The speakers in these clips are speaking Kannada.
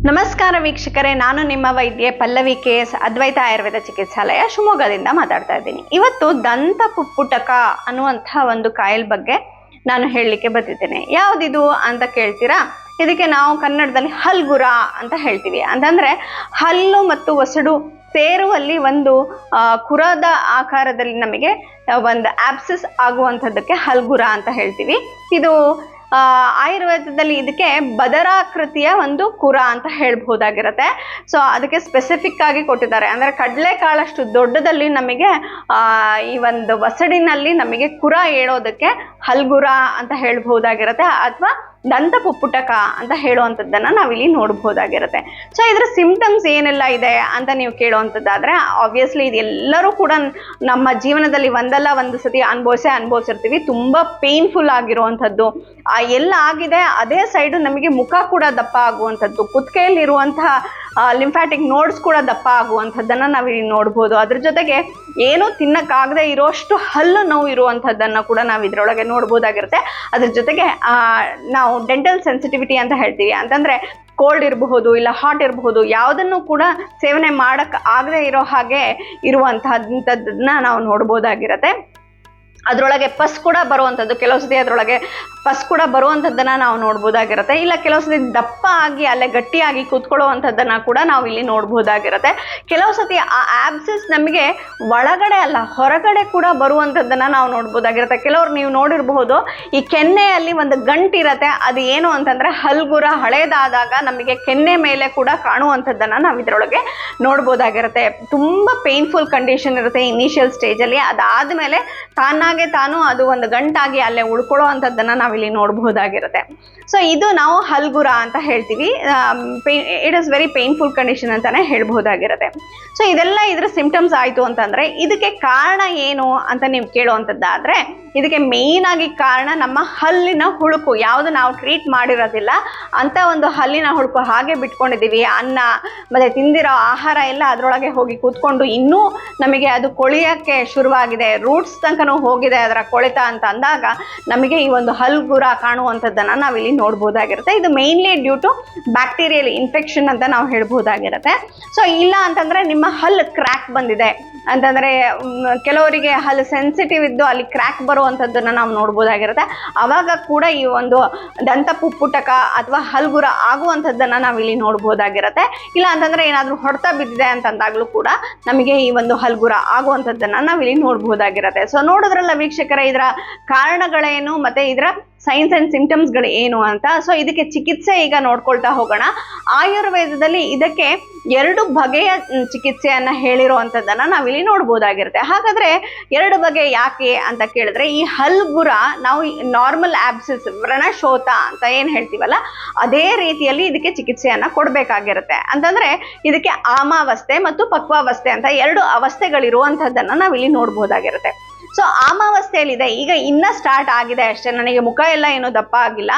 ನಮಸ್ಕಾರ ವೀಕ್ಷಕರೇ, ನಾನು ನಿಮ್ಮ ವೈದ್ಯೆ ಪಲ್ಲವಿ KS ಅದ್ವೈತ ಆಯುರ್ವೇದ ಚಿಕಿತ್ಸಾಲಯ ಶಿವಮೊಗ್ಗದಿಂದ ಮಾತಾಡ್ತಾ ಇದ್ದೀನಿ. ಇವತ್ತು ದಂತ ಪುಪ್ಪುಟಕ ಅನ್ನುವಂಥ ಒಂದು ಕಾಯಿಲೆ ಬಗ್ಗೆ ನಾನು ಹೇಳಲಿಕ್ಕೆ ಬಂದಿದ್ದೇನೆ. ಯಾವುದಿದು ಅಂತ ಕೇಳ್ತೀರಾ? ಇದಕ್ಕೆ ನಾವು ಕನ್ನಡದಲ್ಲಿ ಹಲ್ಗುರ ಅಂತ ಹೇಳ್ತೀವಿ. ಅಂತಂದ್ರೆ ಹಲ್ಲು ಮತ್ತು ಒಸಡು ಸೇರುವಲ್ಲಿ ಒಂದು ಕುರದ ಆಕಾರದಲ್ಲಿ ನಮಗೆ ಒಂದು ಆಬ್ಸೆಸ್ ಆಗುವಂಥದ್ದಕ್ಕೆ ಹಲ್ಗುರ ಅಂತ ಹೇಳ್ತೀವಿ. ಇದು ಆಯುರ್ವೇದದಲ್ಲಿ ಇದಕ್ಕೆ ಬದರಾಕೃತಿಯ ಒಂದು ಕುರ ಅಂತ ಹೇಳ್ಬಹುದಾಗಿರುತ್ತೆ. ಸೊ ಅದಕ್ಕೆ ಸ್ಪೆಸಿಫಿಕ್ ಆಗಿ ಕೊಟ್ಟಿದ್ದಾರೆ. ಅಂದರೆ ಕಡಲೆಕಾಳಷ್ಟು ದೊಡ್ಡದಲ್ಲಿ ನಮಗೆ ಈ ಒಂದು ಒಸಡಿನಲ್ಲಿ ನಮಗೆ ಕುರ ಏಳೋದಕ್ಕೆ ಹಲ್ಗುರ ಅಂತ ಹೇಳ್ಬಹುದಾಗಿರುತ್ತೆ, ಅಥವಾ ದಂತ ಪುಪ್ಪುಟಕ ಅಂತ ಹೇಳುವಂಥದ್ದನ್ನು ನಾವಿಲ್ಲಿ ನೋಡ್ಬೋದಾಗಿರುತ್ತೆ. ಸೊ ಇದರ ಸಿಂಪ್ಟಮ್ಸ್ ಏನೆಲ್ಲ ಇದೆ ಅಂತ ನೀವು ಕೇಳುವಂಥದ್ದಾದ್ರೆ, ಆಬ್ವಿಯಸ್ಲಿ ಇದೆಲ್ಲರೂ ಕೂಡ ನಮ್ಮ ಜೀವನದಲ್ಲಿ ಒಂದಲ್ಲ ಒಂದು ಸತಿ ಅನುಭವಿಸಿರ್ತೀವಿ. ತುಂಬ ಪೇನ್ಫುಲ್ ಆಗಿರುವಂಥದ್ದು ಎಲ್ಲ ಆಗಿದೆ. ಅದೇ ಸೈಡು ನಮಗೆ ಮುಖ ಕೂಡ ದಪ್ಪ ಆಗುವಂಥದ್ದು, ಕುತ್ತಿಗೆಯಲ್ಲಿರುವಂತಹ ಲಿಂಫ್ಯಾಟಿಕ್ ನೋಡ್ಸ್ ಕೂಡ ದಪ್ಪ ಆಗುವಂಥದ್ದನ್ನು ನಾವಿಲ್ಲಿ ನೋಡ್ಬೋದು. ಅದ್ರ ಜೊತೆಗೆ ಏನೂ ತಿನ್ನಕ್ಕಾಗದೆ ಇರೋಷ್ಟು ಹಲ್ಲು ನೋವು ಇರುವಂಥದ್ದನ್ನು ಕೂಡ ನಾವು ಇದರೊಳಗೆ ನೋಡ್ಬೋದಾಗಿರುತ್ತೆ. ಅದ್ರ ಜೊತೆಗೆ ನಾವು ಡೆಂಟಲ್ ಸೆನ್ಸಿಟಿವಿಟಿ ಅಂತ ಹೇಳ್ತೀವಿ. ಅಂತಂದರೆ ಕೋಲ್ಡ್ ಇರಬಹುದು, ಇಲ್ಲ ಹಾಟ್ ಇರಬಹುದು, ಯಾವುದನ್ನು ಕೂಡ ಸೇವನೆ ಮಾಡೋಕ್ಕೆ ಆಗದೆ ಇರೋ ಹಾಗೆ ಇರುವಂತಹದ್ದನ್ನ ನಾವು ನೋಡ್ಬೋದಾಗಿರುತ್ತೆ. ಅದರೊಳಗೆ ಪಸ್ ಕೂಡ ಬರುವಂಥದ್ದು, ಕೆಲವು ಸತಿ ಅದರೊಳಗೆ ಪಸ್ ಕೂಡ ಬರುವಂಥದ್ದನ್ನು ನಾವು ನೋಡ್ಬೋದಾಗಿರುತ್ತೆ. ಇಲ್ಲ ಕೆಲವು ಸತಿ ದಪ್ಪ ಆಗಿ ಅಲ್ಲೇ ಗಟ್ಟಿಯಾಗಿ ಕೂತ್ಕೊಳ್ಳುವಂಥದ್ದನ್ನು ಕೂಡ ನಾವು ಇಲ್ಲಿ ನೋಡ್ಬೋದಾಗಿರುತ್ತೆ. ಕೆಲವು ಸತಿ ಆ ಆಬ್ಸೆಸ್ ನಮಗೆ ಒಳಗಡೆ ಅಲ್ಲ ಹೊರಗಡೆ ಕೂಡ ಬರುವಂಥದ್ದನ್ನು ನಾವು ನೋಡ್ಬೋದಾಗಿರುತ್ತೆ. ಕೆಲವ್ರು ನೀವು ನೋಡಿರಬಹುದು, ಈ ಕೆನ್ನೆಯಲ್ಲಿ ಒಂದು ಗಂಟಿರುತ್ತೆ, ಅದು ಏನು ಅಂತಂದರೆ ಹಲ್ಗುರ ಹಳೇದಾದಾಗ ನಮಗೆ ಕೆನ್ನೆ ಮೇಲೆ ಕೂಡ ಕಾಣುವಂಥದ್ದನ್ನು ನಾವು ಇದರೊಳಗೆ ನೋಡ್ಬೋದಾಗಿರುತ್ತೆ. ತುಂಬ ಪೇನ್ಫುಲ್ ಕಂಡೀಷನ್ ಇರುತ್ತೆ ಇನಿಷಿಯಲ್ ಸ್ಟೇಜಲ್ಲಿ. ಅದಾದಮೇಲೆ ತಾನು ಅದು ಒಂದು ಗಂಟಾಗಿ ಅಲ್ಲೇ ಉಳ್ಕೊಳ್ಳೋ ಅಂಥದ್ದನ್ನು ನಾವಿಲ್ಲಿ ನೋಡಬಹುದಾಗಿರುತ್ತೆ. ಸೊ ಇದು ನಾವು ಹಲ್ಗುರ ಅಂತ ಹೇಳ್ತೀವಿ. It is very painful condition ಅಂತಾನೆ ಹೇಳ್ಬಹುದಾಗಿರುತ್ತೆ. ಸೊ ಇದೆಲ್ಲ ಇದರ ಸಿಂಪ್ಟಮ್ಸ್ ಆಯಿತು ಅಂತಂದರೆ ಇದಕ್ಕೆ ಕಾರಣ ಏನು ಅಂತ ನೀವು ಕೇಳುವಂಥದ್ದಾದರೆ, ಇದಕ್ಕೆ ಮೇಯ್ನ್ ಆಗಿ ಕಾರಣ ನಮ್ಮ ಹಲ್ಲಿನ ಹುಳುಕು. ಯಾವುದು ನಾವು ಟ್ರೀಟ್ ಮಾಡಿರೋದಿಲ್ಲ ಅಂತ ಒಂದು ಹಲ್ಲಿನ ಹುಳುಕು ಹಾಗೆ ಬಿಟ್ಕೊಂಡಿದ್ದೀವಿ. ಅನ್ನ ಮತ್ತು ತಿಂದಿರೋ ಆಹಾರ ಎಲ್ಲ ಅದರೊಳಗೆ ಹೋಗಿ ಕೂತ್ಕೊಂಡು ಇನ್ನೂ ನಮಗೆ ಅದು ಕೊಳೆಯೋಕ್ಕೆ ಶುರುವಾಗಿದೆ, ರೂಟ್ಸ್ ತನಕನೂ ಹೋಗಿದೆ ಅದರ ಕೊಳೆತ ಅಂತ ಅಂದಾಗ ನಮಗೆ ಈ ಒಂದು ಹಲ್ಗುರ ಕಾಣುವಂಥದ್ದನ್ನು ನಾವಿಲ್ಲಿ ನೋಡ್ಬೋದಾಗಿರುತ್ತೆ. ಇದು mainly due to bacterial infection ಅಂತ ನಾವು ಹೇಳ್ಬೋದಾಗಿರುತ್ತೆ. ಸೊ ಇಲ್ಲ ಅಂತಂದರೆ ನಿಮ್ಮ ಹಲ್ಲು ಕ್ರ್ಯಾಕ್ ಬಂದಿದೆ ಅಂತಂದರೆ, ಕೆಲವರಿಗೆ ಹಲ್ಲು ಸೆನ್ಸಿಟಿವ್ ಇದ್ದು ಅಲ್ಲಿ ಕ್ರ್ಯಾಕ್ ಬರುವಂಥದ್ದನ್ನು ನಾವು ನೋಡ್ಬೋದಾಗಿರುತ್ತೆ. ಆವಾಗ ಕೂಡ ಈ ಒಂದು ದಂತ ಪುಪ್ಪುಟಕ ಅಥವಾ ಹಲ್ಗುರ ಆಗುವಂಥದ್ದನ್ನು ನಾವಿಲ್ಲಿ ನೋಡ್ಬೋದಾಗಿರುತ್ತೆ. ಇಲ್ಲ ಅಂತಂದರೆ ಏನಾದರೂ ಹೊಡೆತ ಬಿದ್ದಿದೆ ಅಂತಂದಾಗಲೂ ಕೂಡ ನಮಗೆ ಈ ಒಂದು ಹಲ್ಗುರ ಆಗುವಂಥದ್ದನ್ನು ನಾವಿಲ್ಲಿ ನೋಡ್ಬೋದಾಗಿರುತ್ತೆ. ಸೊ ನೋಡಿದ್ರಲ್ಲ ವೀಕ್ಷಕರೇ, ಇದರ ಕಾರಣಗಳೇನು ಮತ್ತು ಇದರ ಸೈನ್ಸ್ ಆ್ಯಂಡ್ ಸಿಂಪ್ಟಮ್ಸ್ಗಳು ಏನು ಅಂತ. ಸೊ ಇದಕ್ಕೆ ಚಿಕಿತ್ಸೆ ಈಗ ನೋಡ್ಕೊಳ್ತಾ ಹೋಗೋಣ. ಆಯುರ್ವೇದದಲ್ಲಿ ಇದಕ್ಕೆ 2 ಬಗೆಯ ಚಿಕಿತ್ಸೆಯನ್ನು ಹೇಳಿರುವಂಥದ್ದನ್ನು ನಾವಿಲ್ಲಿ ನೋಡ್ಬೋದಾಗಿರುತ್ತೆ. ಹಾಗಾದರೆ 2 ಬಗೆ ಯಾಕೆ ಅಂತ ಕೇಳಿದ್ರೆ, ಈ ಹಲ್ಗುರ ನಾವು ನಾರ್ಮಲ್ ಆಬ್ಸೆಸ್ ವ್ರಣಶೋಥ ಅಂತ ಏನು ಹೇಳ್ತೀವಲ್ಲ, ಅದೇ ರೀತಿಯಲ್ಲಿ ಇದಕ್ಕೆ ಚಿಕಿತ್ಸೆಯನ್ನು ಕೊಡಬೇಕಾಗಿರುತ್ತೆ. ಅಂತಂದರೆ ಇದಕ್ಕೆ ಆಮಾವಸ್ಥೆ ಮತ್ತು ಪಕ್ವಾವಸ್ಥೆ ಅಂತ 2 ಅವಸ್ಥೆಗಳಿರುವಂಥದ್ದನ್ನು ನಾವಿಲ್ಲಿ ನೋಡ್ಬೋದಾಗಿರುತ್ತೆ. ಸೊ ಆಮಾವಸ್ಥೆಯಲ್ಲಿದೆ, ಈಗ ಇನ್ನೂ ಸ್ಟಾರ್ಟ್ ಆಗಿದೆ ಅಷ್ಟೇ, ನನಗೆ ಮುಖ ಎಲ್ಲ ಏನೂ ದಪ್ಪ ಆಗಿಲ್ಲ,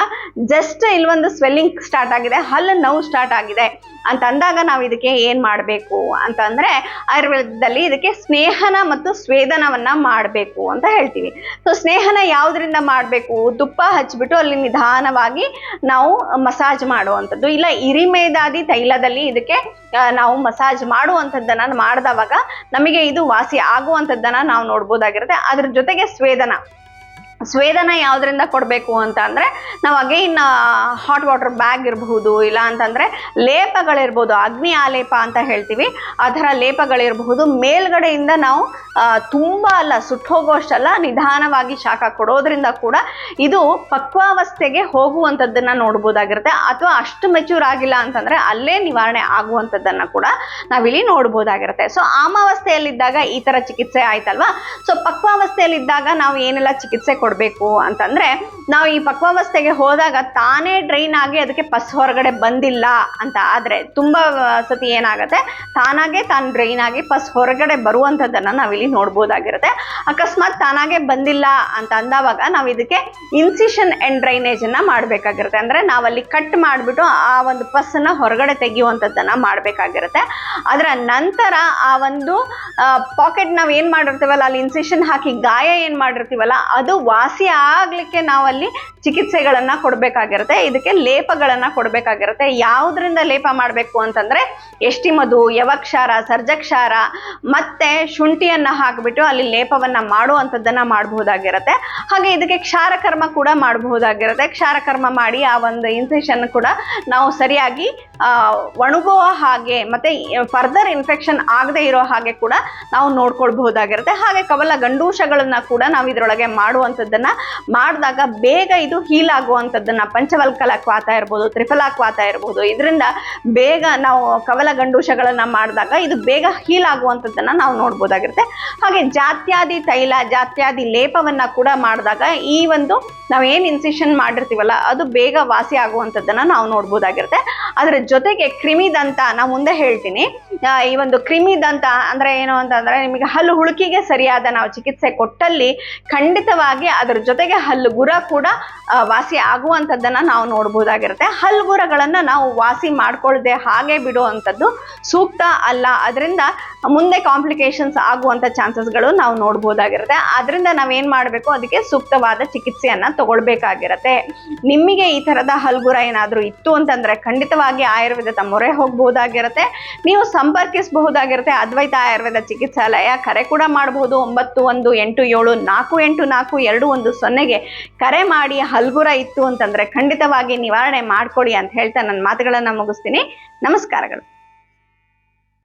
ಜಸ್ಟ್ ಇಲ್ಲೊಂದು ಸ್ವೆಲ್ಲಿಂಗ್ ಸ್ಟಾರ್ಟ್ ಆಗಿದೆ, ಹಲ್ಲು ನೋವು ಸ್ಟಾರ್ಟ್ ಆಗಿದೆ ಅಂತ ಅಂದಾಗ ನಾವು ಇದಕ್ಕೆ ಏನು ಮಾಡಬೇಕು ಅಂತಂದರೆ, ಆಯುರ್ವೇದದಲ್ಲಿ ಇದಕ್ಕೆ ಸ್ನೇಹನ ಮತ್ತು ಸ್ವೇದನವನ್ನು ಮಾಡಬೇಕು ಅಂತ ಹೇಳ್ತೀವಿ. ಸೊ ಸ್ನೇಹನ ಯಾವುದರಿಂದ ಮಾಡಬೇಕು? ತುಪ್ಪ ಹಚ್ಚಿಬಿಟ್ಟು ಅಲ್ಲಿ ನಿಧಾನವಾಗಿ ನಾವು ಮಸಾಜ್ ಮಾಡುವಂಥದ್ದು, ಇಲ್ಲ ಇರಿಮೇದಾದಿ ತೈಲದಲ್ಲಿ ಇದಕ್ಕೆ ನಾವು ಮಸಾಜ್ ಮಾಡುವಂಥದ್ದನ್ನು ಮಾಡಿದವಾಗ ನಮಗೆ ಇದು ವಾಸಿ ಆಗುವಂಥದ್ದನ್ನು ನಾವು ನೋಡ್ಬೋದಾಗಿರುತ್ತೆ. ಅದ್ರ ಜೊತೆಗೆ ಸ್ವೇದನ ಯಾವುದರಿಂದ ಕೊಡಬೇಕು ಅಂತ ಅಂದರೆ, ನಾವು ಅಗೈನ್ ಹಾಟ್ ವಾಟರ್ ಬ್ಯಾಗ್ ಇರಬಹುದು, ಇಲ್ಲ ಅಂತಂದರೆ ಲೇಪಗಳಿರ್ಬೋದು, ಅಗ್ನಿ ಆಲೇಪ ಅಂತ ಹೇಳ್ತೀವಿ, ಆ ಥರ ಲೇಪಗಳಿರಬಹುದು. ಮೇಲ್ಗಡೆಯಿಂದ ನಾವು ತುಂಬ ಅಲ್ಲ, ಸುಟ್ಟೋಗೋಷ್ಟಲ್ಲ, ನಿಧಾನವಾಗಿ ಶಾಖ ಕೊಡೋದ್ರಿಂದ ಕೂಡ ಇದು ಪಕ್ವಾವಸ್ಥೆಗೆ ಹೋಗುವಂಥದ್ದನ್ನು ನೋಡ್ಬೋದಾಗಿರುತ್ತೆ. ಅಥವಾ ಅಷ್ಟು ಮೆಚೂರ್ ಆಗಿಲ್ಲ ಅಂತಂದರೆ ಅಲ್ಲೇ ನಿವಾರಣೆ ಆಗುವಂಥದ್ದನ್ನು ಕೂಡ ನಾವಿಲ್ಲಿ ನೋಡ್ಬೋದಾಗಿರುತ್ತೆ. ಸೊ ಆಮಾವಸ್ಥೆಯಲ್ಲಿದ್ದಾಗ ಈ ಥರ ಚಿಕಿತ್ಸೆ ಆಯ್ತಲ್ವಾ. ಸೊ ಪಕ್ವಾವಸ್ಥೆಯಲ್ಲಿದ್ದಾಗ ನಾವು ಏನೆಲ್ಲ ಚಿಕಿತ್ಸೆ ಕೊಡಬೇಕು ಅಂತಂದರೆ, ನಾವು ಈ ಪಕ್ವಾವಸ್ಥೆಗೆ ಹೋದಾಗ ತಾನೇ ಡ್ರೈನ್ ಆಗಿ ಅದಕ್ಕೆ ಪಸ್ ಹೊರಗಡೆ ಬಂದಿಲ್ಲ ಅಂತ ಆದರೆ, ತುಂಬ ಸತಿ ಏನಾಗುತ್ತೆ, ತಾನಾಗೆ ತಾನು ಡ್ರೈನ್ ಆಗಿ ಪಸ್ ಹೊರಗಡೆ ಬರುವಂಥದ್ದನ್ನು ನಾವಿಲ್ಲಿ ನೋಡ್ಬೋದಾಗಿರುತ್ತೆ. ಅಕಸ್ಮಾತ್ ತಾನಾಗೆ ಬಂದಿಲ್ಲ ಅಂತ ಅಂದವಾಗ ನಾವು ಇದಕ್ಕೆ ಇನ್ಸಿಷನ್ ಅಂಡ್ ಡ್ರೈನೇಜನ್ನು ಮಾಡಬೇಕಾಗಿರುತ್ತೆ. ಅಂದರೆ ನಾವಲ್ಲಿ ಕಟ್ ಮಾಡಿಬಿಟ್ಟು ಆ ಒಂದು ಪಸ್ಸನ್ನು ಹೊರಗಡೆ ತೆಗೆಯುವಂಥದ್ದನ್ನು ಮಾಡಬೇಕಾಗಿರುತ್ತೆ. ಅದರ ನಂತರ ಆ ಒಂದು ಪಾಕೆಟ್ ನಾವು ಏನು ಮಾಡಿರ್ತೀವಲ್ಲ, ಅಲ್ಲಿ ಇನ್ಸಿಷನ್ ಹಾಕಿ ಗಾಯ ಏನು ಮಾಡಿರ್ತೀವಲ್ಲ, ಅದು ವಾಸಿ ಆಗ್ಲಿಕ್ಕೆ ನಾವಲ್ಲಿ ಚಿಕಿತ್ಸೆಗಳನ್ನ ಕೊಡ್ಬೇಕಾಗಿರುತ್ತೆ. ಇದಕ್ಕೆ ಲೇಪಗಳನ್ನ ಕೊಡ್ಬೇಕಾಗಿರುತ್ತೆ. ಯಾವುದರಿಂದ ಲೇಪ ಮಾಡಬೇಕು ಅಂತಂದ್ರೆ ಎಷ್ಟಿ ಮಧು, ಯವಕ್ಷಾರ, ಸರ್ಜಕ್ಷಾರ ಮತ್ತೆ ಶುಂಠಿಯನ್ನ ಹಾಕ್ಬಿಟ್ಟು ಅಲ್ಲಿ ಲೇಪವನ್ನ ಮಾಡುವಂಥದ್ದನ್ನ ಮಾಡಬಹುದಾಗಿರುತ್ತೆ. ಹಾಗೆ ಇದಕ್ಕೆ ಕ್ಷಾರಕರ್ಮ ಕೂಡ ಮಾಡಬಹುದಾಗಿರುತ್ತೆ. ಕ್ಷಾರಕರ್ಮ ಮಾಡಿ ಆ ಒಂದು ಇನ್ಫೆಕ್ಷನ್ ಕೂಡ ನಾವು ಸರಿಯಾಗಿ ಒಣಗುವ ಹಾಗೆ ಮತ್ತೆ ಫರ್ದರ್ ಇನ್ಫೆಕ್ಷನ್ ಆಗದೆ ಇರೋ ಹಾಗೆ ಕೂಡ ನಾವು ನೋಡ್ಕೊಳ್ಬಹುದಾಗಿರುತ್ತೆ. ಹಾಗೆ ಕವಲ ಗಂಡೂಷಗಳನ್ನ ಕೂಡ ನಾವು ಇದರೊಳಗೆ ಮಾಡುವಂಥದ್ದನ್ನ ಮಾಡಿದಾಗ ಬೇಗ ಇದು ಹೀಲ್ ಆಗುವಂಥದ್ದನ್ನ, ಪಂಚವಲ್ಕಲಕ್ವಾತ ಇರ್ಬೋದು, ತ್ರಿಫಲಾಕ್ವಾತ ಇರ್ಬೋದು, ಇದರಿಂದ ಬೇಗ ನಾವು ಕವಲ ಗಂಡೂಷಗಳನ್ನ ಮಾಡಿದಾಗ ಇದು ಬೇಗ ಹೀಲ್ ಆಗುವಂಥದ್ದನ್ನ ನಾವು ನೋಡ್ಬೋದಾಗಿರುತ್ತೆ. ಹಾಗೆ ಜಾತ್ಯಾದಿ ತೈಲ, ಜಾತ್ಯಾದಿ ಲೇಪವನ್ನ ಕೂಡ ಮಾಡಿದಾಗ ಈ ಒಂದು ನಾವೇನು ಇನ್ಸಿಷನ್ ಮಾಡಿರ್ತೀವಲ್ಲ ಅದು ಬೇಗ ವಾಸಿ ಆಗುವಂಥದ್ದನ್ನ ನಾವು ನೋಡ್ಬೋದಾಗಿರುತ್ತೆ. ಅದರ ಜೊತೆಗೆ ಕ್ರಿಮಿದಂತ ನಾವು ಮುಂದೆ ಹೇಳ್ತೀನಿ. ಈ ಒಂದು ಕ್ರಿಮಿದಂತ ಅಂದ್ರೆ ಏನು ಅಂತಂದ್ರೆ ನಿಮಗೆ ಹಲ್ಲು ಹುಳುಕಿಗೆ ಸರಿಯಾದ ನಾವು ಚಿಕಿತ್ಸೆ ಕೊಟ್ಟಲ್ಲಿ ಖಂಡಿತವಾಗಿ ಅದರ ಜೊತೆಗೆ ಹಲ್ಲುಗುರ ಕೂಡ ವಾಸಿ ಆಗುವಂಥದ್ದನ್ನ ನಾವು ನೋಡ್ಬೋದಾಗಿರುತ್ತೆ. ಹಲ್ಲುಗುರಗಳನ್ನ ನಾವು ವಾಸಿ ಮಾಡ್ಕೊಳ್ಳದೆ ಹಾಗೆ ಬಿಡುವಂಥದ್ದು ಸೂಕ್ತ ಅಲ್ಲ. ಅದರಿಂದ ಮುಂದೆ ಕಾಂಪ್ಲಿಕೇಶನ್ಸ್ ಆಗುವಂಥ ಚಾನ್ಸಸ್ಗಳು ನಾವು ನೋಡ್ಬೋದಾಗಿರುತ್ತೆ. ಅದರಿಂದ ನಾವೇನ್ ಮಾಡಬೇಕು, ಅದಕ್ಕೆ ಸೂಕ್ತವಾದ ಚಿಕಿತ್ಸೆಯನ್ನ ತಗೊಳ್ಬೇಕಾಗಿರುತ್ತೆ. ನಿಮಗೆ ಈ ತರದ ಹಲ್ಗುರ ಏನಾದರೂ ಇತ್ತು ಅಂತಂದ್ರೆ ಖಂಡಿತವಾಗಿ ಆಯುರ್ವೇದದ ಮೊರೆ ಹೋಗಬಹುದಾಗಿರುತ್ತೆ. ನೀವು ಸಂಪರ್ಕಿಸಬಹುದಾಗಿರುತ್ತೆ ಅದ್ವೈತ ಆಯುರ್ವೇದ ಚಿಕಿತ್ಸಾಲಯ. ಕರೆ ಕೂಡ ಮಾಡಬಹುದು. 9187484210 ಕರೆ ಮಾಡಿ ಹಲ್ಗುರ ಇತ್ತು ಅಂತಂದ್ರೆ ಖಂಡಿತವಾಗಿ ನಿವಾರಣೆ ಮಾಡ್ಕೊಳ್ಳಿ ಅಂತ ಹೇಳ್ತಾ ನನ್ನ ಮಾತುಗಳನ್ನ ಮುಗಿಸ್ತೀನಿ. ನಮಸ್ಕಾರಗಳು.